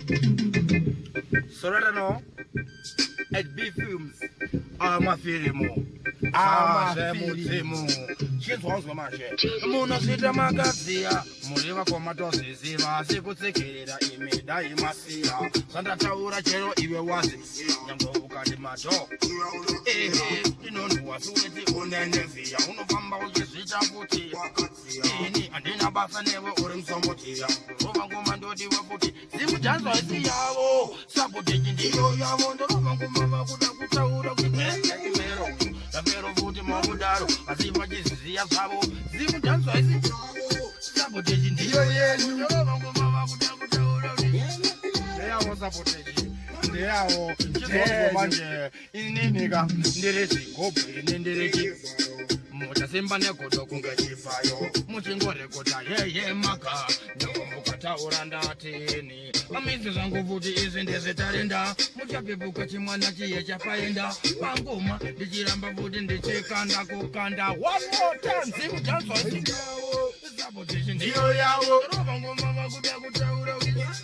So that I know, at B Films, I'm a film. Chizwanzwa manje munosvita makaziya muriva kwamatoziziva sekutsekerera imida imasiya zvandataura chero iwe wazi nyangwe ukati mato inonhuwa suweti uneneziya unofamba uchizvita kuti ini handina basa newe uri musombotiya rova ngoma ndodiwa futi zimutanzwa isi yavo saboteji ndiyo yavo ndorova ngoma vakuda kutaura kuti imero Davvero futi mokudaro asi vachiziya zvavo zimutanzwa isi saboteji ndiyo yenyu ndorova ngoma vakuda kutaura kuti ndeyavo saboteji ndeyavo chizonzwa manje ininika ndiri zvigobwe ine ndiri muchasimba negodo kunge chifayo muchingorekota yeye maka mukataura ndatini amizi zvangu futi izvi ndezvetarenda muchapepuka chimwana chiye chapaenda pangoma ndichiramba futi ndichikanda kukanda one more time zimutanzwa saboteji ndiyo yavo rova ngoma vakuda kutaura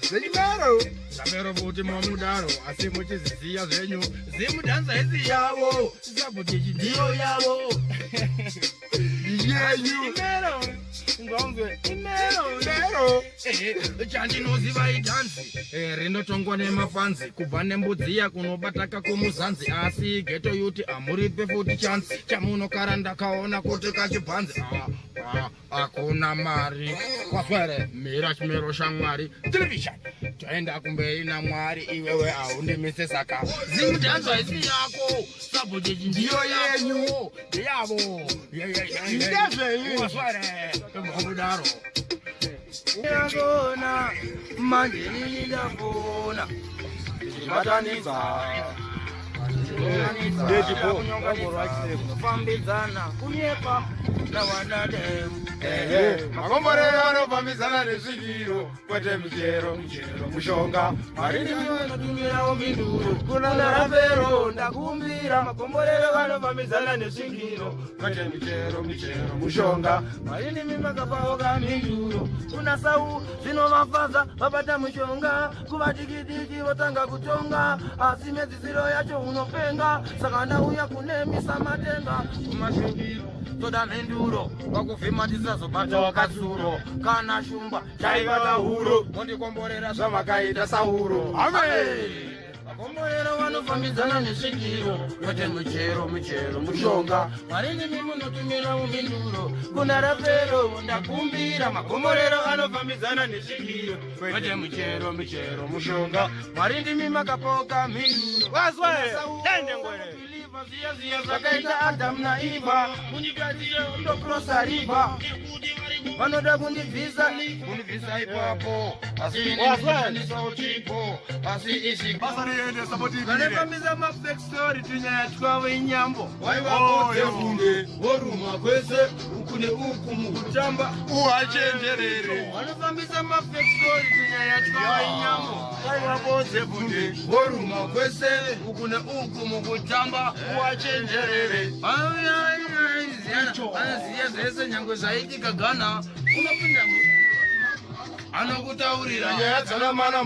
zvenyimero zvapero futi mamudaro asi muchiziziya zvenyu zimutanza isi yavo saboteji ndiyo yavo yenyu ngonzwe imero chandinoziva idhanzi rinotongwa nemafanzi kubva nembudziya kunobataka kumuzanzi asi geto yuti amuripe futi chansi chamunokara ndakaona kuti kachibhanzi hakuna mari kwaswere mhira chimero shamwari television toenda kumberi namwari iwewe haundimise saka zimutanzwa isi yako saboteji ndiyo yenyu ndeyavo kwaswere mukudaro ndakona manje ndakona ndichibatanidza kufambidzana kunyepa nawadadeu makomborero anofambidzana nezvigiro kwete michero mushonga marinotumirawo minduro kuna narambero ndakumbira makomborero anofambidzana nezvigiro kwete michero mushonga marinimi makapawo kaminduro kuna sau zvinovafadza vabata mushonga kuvatikitiki votanga kutonga asi medzisiro yacho unopenga saka ndauya kunemisa matenga kumashingiro toda menduro wakuvhima tisazobata wakasuro kana shumba chaivata huro mondikomborera zvamakaita sauro makomborero vanofambidzana nezvigiro kwete michero mushonga marinimi munotumira muminduro kuna rapero ndakumbira makomborero anofambidzana nezvigiro kwete michero mushonga marinimi makapoka minduro wazwe dende ngwere ziya zvakaita Adam na Eva munyikatiye ndokrosa riva vanoda kundibvisa ipapo asi inishandisa uchipo asi ishi vanefambisa mafekstory tinyaya twavo inyambo waivakodzevunge voruma kwese uku neuku mukutamba uachenjerere vanofambisa mafekstory tinyaya twavo inyambo waivakodzevunge voruma kwese uku neuku mukutamba uachenjerere anoziya zvese nyangwe zvaitika Ghana unopinda anokutaurira nyaya dzanamana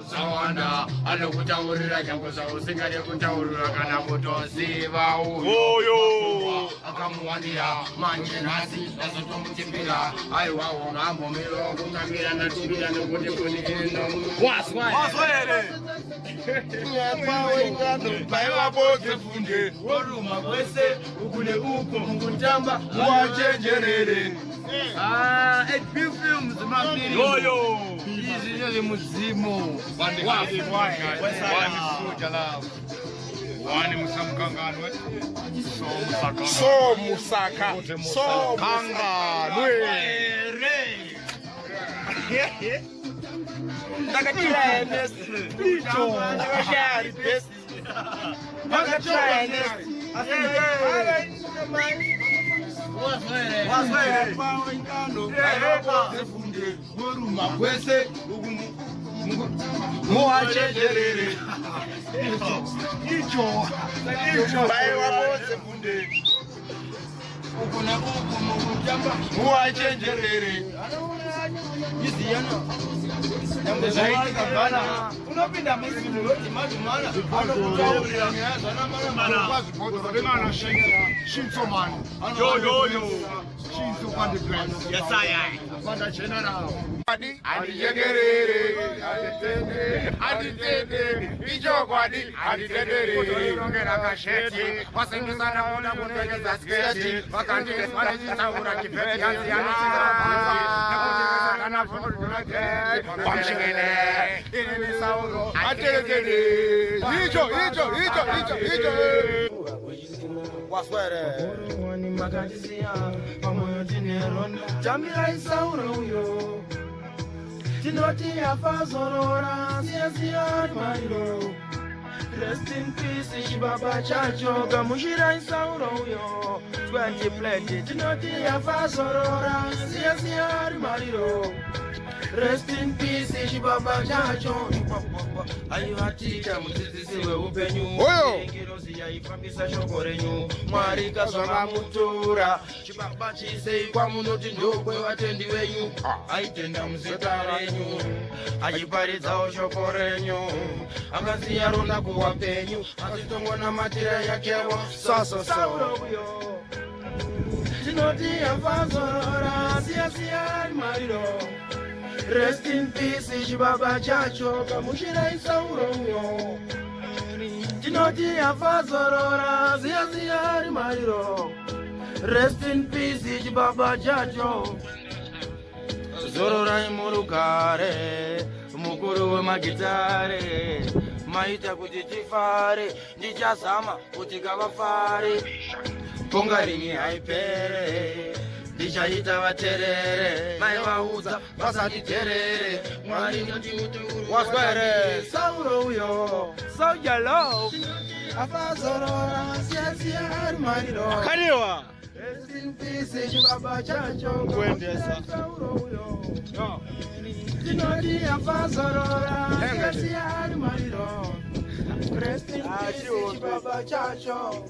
zvawanda anokutaurira nyangwe zvausingade kutaurira kana kutoziva uyo akamuwanira manje nhasi azotomuchimbira aiwa unambomiro kutambira ndatimbira nekuti kuniino waswaere nyakwawe paivabodzepfunde voruma kwese ukune uko mukutamba wachenjerere B Films mafiri yoyo izvi zvemudzimu wani musamukanganwe so musakanganwe ndakatira Ernest icho ndakashari best ndakatira Ernest waswere pawe nkano zefunde voruma kwese muwachenjerere icho baiwa bose funde ukuna uku mukutamba muwachenjerere Iziana. Unapenda mzimu wote majumana. Anakutaulira nyaza mana kwazi bodo bemana shinto man. Yo. Shinto on the place. Yes I am. Banda chena na. Adi yegerere adi ijoko adi dedere kutoirongera kasheti wasingizana mona kutegeza sketi wakati wale jitaura kifeti hazi na na furulake wamshikele ile ni sauro ategede ijo waswere wani makatisia pamoja tineron jamila isauro yo Tinoti afazorora, siya mariro. Rest in peace, Baba Chacho, Gamushira Isauro yo. 20 plenty, Tinoti afazorora, siya mariro. Rest in peace, Baba Chacho. Ayu hatija mutisi we upenyu. Ngirozi ya ifambisa shokorenyu. Marika soma mutura. Chibaba chise kwa munoti ndokwe watendi wenyu. Aitenda mzitarenyu. Ajiparidza oshokorenyu. Akaziya ronda kuwa penyu. Azitongona matira yakewa. Sauro yo. Tinoti afazorora, siya mariro. Rest in peace, Shibaba Chacho, Kamushira Isauro yo. Tinoti afazorora, siya mariro. Rest in peace, Shibaba Chacho. Zorora imurukare, mukuru wa magitare. Maita kutitifare, ndichasama kutikavafare. Pongaringi haipere. Dijaita vaterere, mai vauza, vasati terere, mwari mutu waswere, sauro yo, saujalo, afazorora, siya mariro, kaniwa, in peace, Baba Chacho, kuendesa, sauro yo, Tinoti afazorora, siya mariro, rest in peace, Baba Chacho.